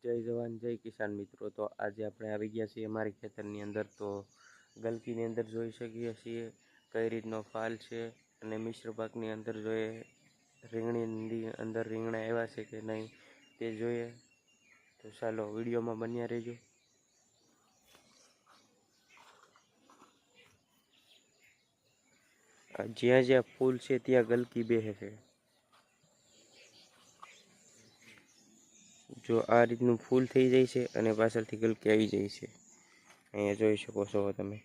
जय जवान जय किसान मित्रों। तो आज આપણે આવી ગયા છીએ અમારી ખેતરની અંદર। તો ગલકીની અંદર જોઈ શકીએ છીએ કઈ રીતનો ફાલ છે અને મિશ્ર પાકની અંદર જોઈએ રીંગણીની અંદર રીંગણા આવ્યા છે કે નહીં તે જોઈએ। તો ચાલો વિડીયોમાં બન્યા રહેજો। જ્યાં જ્યાં ફૂલ છે ત્યાં ગલકી બેસે છે। जो आ रीतनु फूल थी जाए छे अने पाछळथी गलकी आई जाए छे। अहींया जोई शको छो तमे।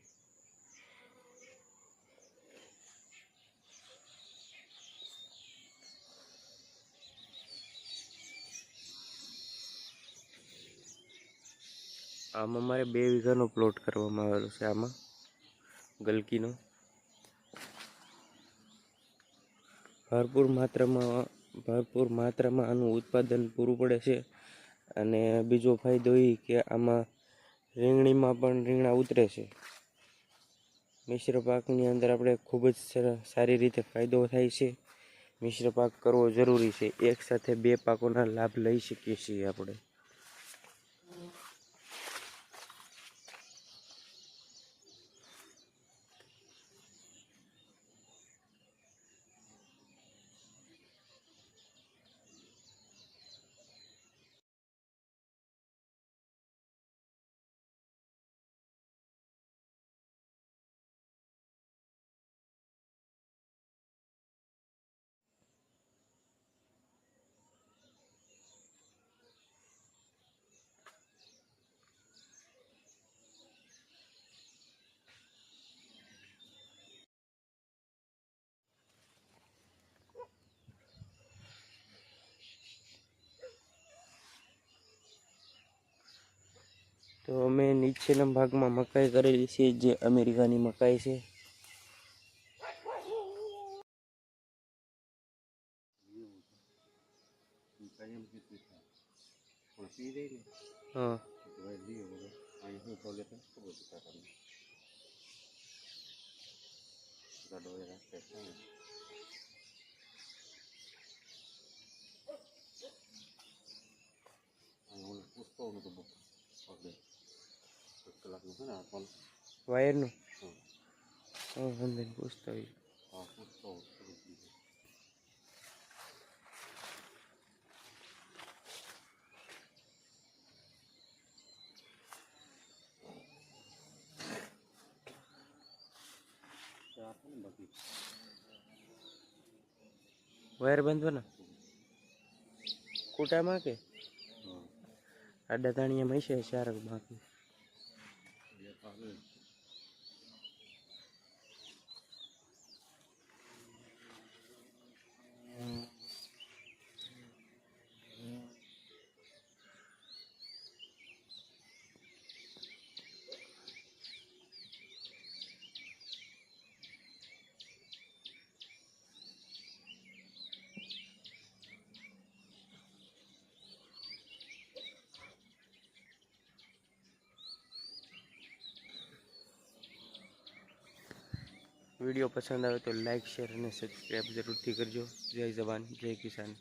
आमां मारे 2 वीघानो प्लॉट करवामां आवेलो छे। आमां गलकीनो भरपूर मात्रामां आनुं उत्पादन पूरुं पड़े छे। अने बीजो फायदो ए के आमां રીંગણીમાં પણ રીંગણા ઉતરે છે। મિશ્ર પાકની અંદર આપણે ખૂબ જ સારી રીતે ફાયદો થાય છે। મિશ્ર પાક કરવો જરૂરી છે। એક સાથે 2 પાકોના લાભ લઈ શકીએ છીએ આપણે। तो अमे नीचेना भागमां मकाई करेली छे, जे अमेरिकानी मकाई छे। हाँ वायर नु पूछता हुई वायर बंद ना कूटा में के आडा ताणिया में से चार बाकी वीडियो पसंद आए तो लाइक शेयर और सब्सक्राइब जरूर थी करजो। जय जवान जय किसान।